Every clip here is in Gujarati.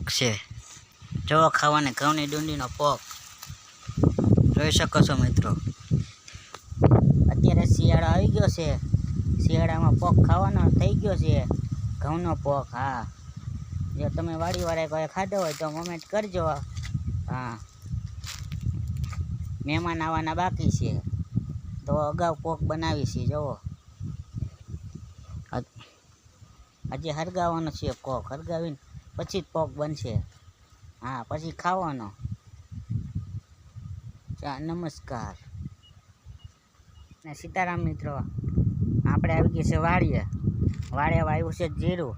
પોક છે, જો ખાવાને ઘઉંની ડુંડીનો પોક જોઈ શકો છો મિત્રો। અત્યારે શિયાળો આવી ગયો છે, શિયાળામાં પોક ખાવાનો થઈ ગયો છે, ઘઉંનો પોક। હા, જો તમે વાડીવાળાએ કોઈ ખાધો હોય તો કોમેન્ટ કરજો। હા, મહેમાન આવવાના બાકી છે તો અગાઉ પોક બનાવી છે। જુઓ, હજી હરગાવવાનો છે પોક, હરગાવીને પછી જ પોક બનશે। હા, પછી ખાવાનો। નમસ્કાર ને સીતારામ મિત્રો, આપણે આવી ગઈ છે વાડીએ વાવ્યું છે જીરું।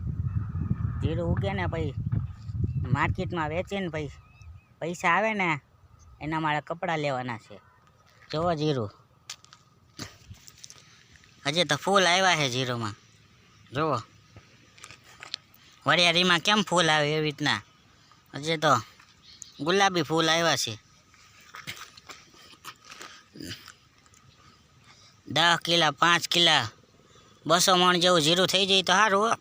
જીરું ઉગે ને પછી માર્કેટમાં વેચીને પછી પૈસા આવે ને એના મારે કપડાં લેવાના છે। જોવો જીરું, હજી તો ફૂલ આવ્યા છે જીરુંમાં। જુઓ વરિયાળીમાં કેમ ફૂલ આવે એવી રીતના હજી તો ગુલાબી ફૂલ આવ્યા છે। 10 કિલા 5 કિલા 200 મણ જેવું જીરું થઈ જાય તો સારું,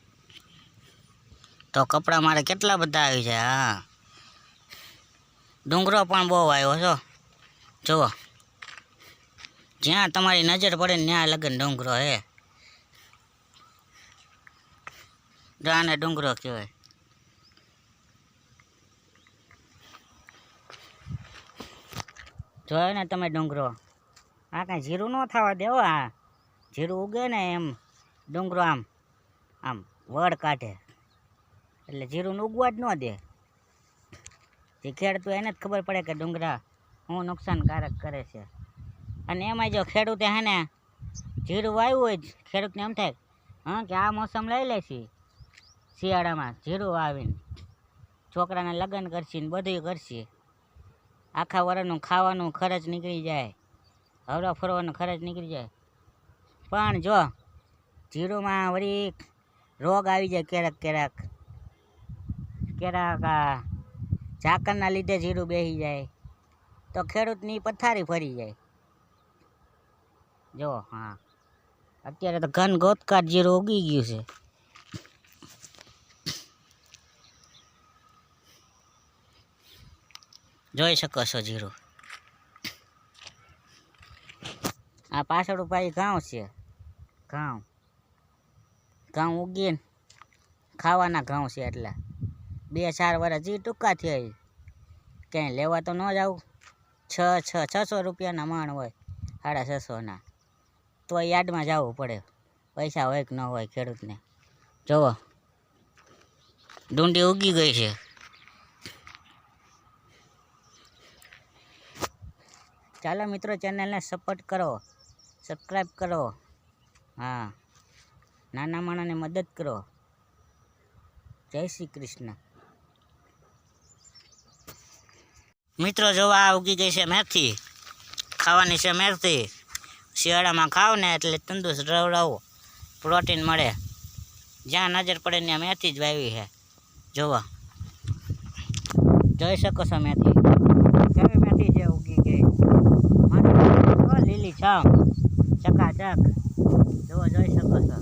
તો કપડાં મારે કેટલા બધા આવી જાય। હા, ડુંગરો પણ બહુ આવ્યો છો। જુઓ, જ્યાં તમારી નજર પડે ને ત્યાં લગન ડુંગરો હે। આને ડુંગરો કહેવાય। જોયો ને તમે ડુંગરો? આ કાંઈ જીરું ન થવા દેવો। આ જીરું ઉગે ને એમ ડુંગરો આમ આમ વડ કાઢે, એટલે જીરું ઉગવા જ ન દે। જે ખેડૂતો એને જ ખબર પડે કે ડુંગરા શું નુકસાનકારક કરે છે। અને એમાં જો ખેડૂતે હે ને જીરું વાવ્યું હોય, ખેડૂતને એમ થાય હા કે આ મોસમ લઈ લેશી, શિયાળામાં જીરું વાવીને છોકરાને લગ્ન કરશી ને બધું કરશી, આખા વર્ષનું ખાવાનું ખર્ચ નીકળી જાય, હરવા ફરવાનો ખર્ચ નીકળી જાય। પણ જો જીરુંમાં વળી રોગ આવી જાય ક્યારેક ક્યારેક ઝાકળના લીધે જીરું બેસી જાય તો ખેડૂતની પથારી ફરી જાય। જો હા, અત્યારે તો ઘન ગોતકાટ જીરું ઉગી ગયું છે। જોઈ શકો છો જીરું। આ પાછળ પાછી ઘઉં છે, ઘઉં ઉગીને ખાવાના ઘઉં છે, એટલે 2-4 વર્ષ જે ટૂંકા થયા ક્યાંય લેવા તો ન જાવ। 600 રૂપિયાના મણ હોય, 650ના, તો યાર્ડમાં જવું પડે, પૈસા હોય કે ન હોય ખેડૂતને। જુઓ ડુંડી ઉગી ગઈ છે। ચાલો મિત્રો, ચેનલને સપોર્ટ કરો, સબસ્ક્રાઈબ કરો। હા, નાના માણસને મદદ કરો। જય શ્રી કૃષ્ણ। મિત્રો જોવા આ ઉગી ગઈ છે મેથી, ખાવાની છે મેથી। શિયાળામાં ખાવ ને એટલે તંદુરસ્ત રહો, પ્રોટીન મળે। જ્યાં નજર પડે ત્યાં મેથી જ વાવી છે। જુઓ, જોઈ શકો છો મેથી કેવી મેથી છે ઉગી ગઈ, લીલી છમ ચકાચક। જુઓ, જોઈ શકો છો।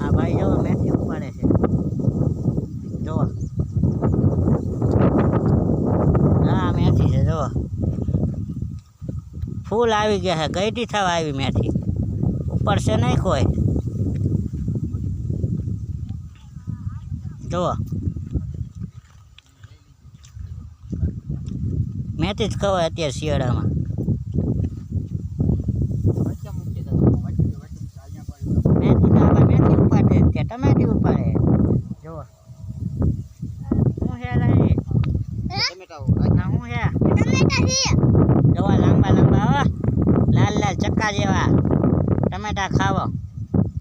આ ભાઈ જુઓ મેથી ઉપાડે છે। જુઓ, હા મેથી છે। જુઓ ફૂલ આવી ગયા છે, ગઈઢી થવા આવી મેથી, ઉપડશે નહીં કોઈ। જુઓ મેથી જ ખવાય અત્યારે શિયાળામાં। મેથી ઉપાડે ત્યાં ટમેટી ઉપાડે। જુઓ શું છે રાઈ? શું છે? જોવા લાંબા લાંબા હો, લાલ લાલ ચક્કા જેવા ટમેટા ખાવો,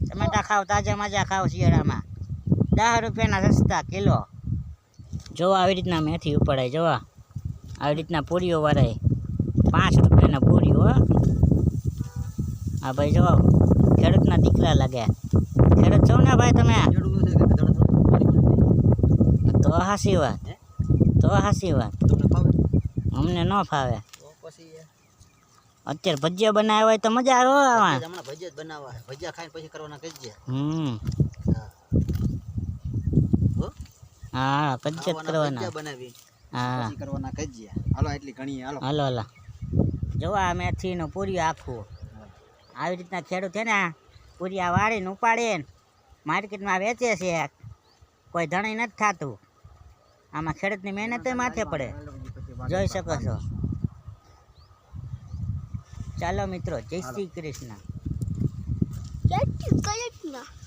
ટમેટા ખાવ તાજા મજા ખાવ શિયાળામાં। 10 રૂપિયાના સસ્તા કિલો। જોવા આવી રીતના મેથી ઉપાડાય। જોવા આવી રીતના પૂરીઓ વરાય, 5 રૂપિયાના પૂરીઓ હો। હા ભાઈ જો ખેડૂતના દીકરા લાગે, ખેડૂત છો ને ભાઈ તમે? તો હાસી વાત, તો હાસી વાત, અમને ન ફાવે। અત્યારે ભજીયા બનાવ્યા હોય તો મજા આવે આમાં। હમણાં ભજીયા બનાવવા, ભજીયા ખાઈને પછી કરવાના કહેજે। હા કજિયા જ કરવાના ભજીયા બનાવી હા પછી કરવાના કજિયા. હાલો એટલી ઘણી હાલો. હાલો હાલો જો આ મેથીનું પૂરિયું આખું આવી રીતના ખેડૂત છે ને પૂરિયા વાળીને ઉપાડે ને માર્કેટમાં વેચે છે કોઈ ધણી નથી થતું આમાં ખેડૂતની મહેનત માથે પડે જોઈ શકો છો ચાલો મિત્રો જય શ્રી કૃષ્ણ જય શ્રી કૃષ્ણ.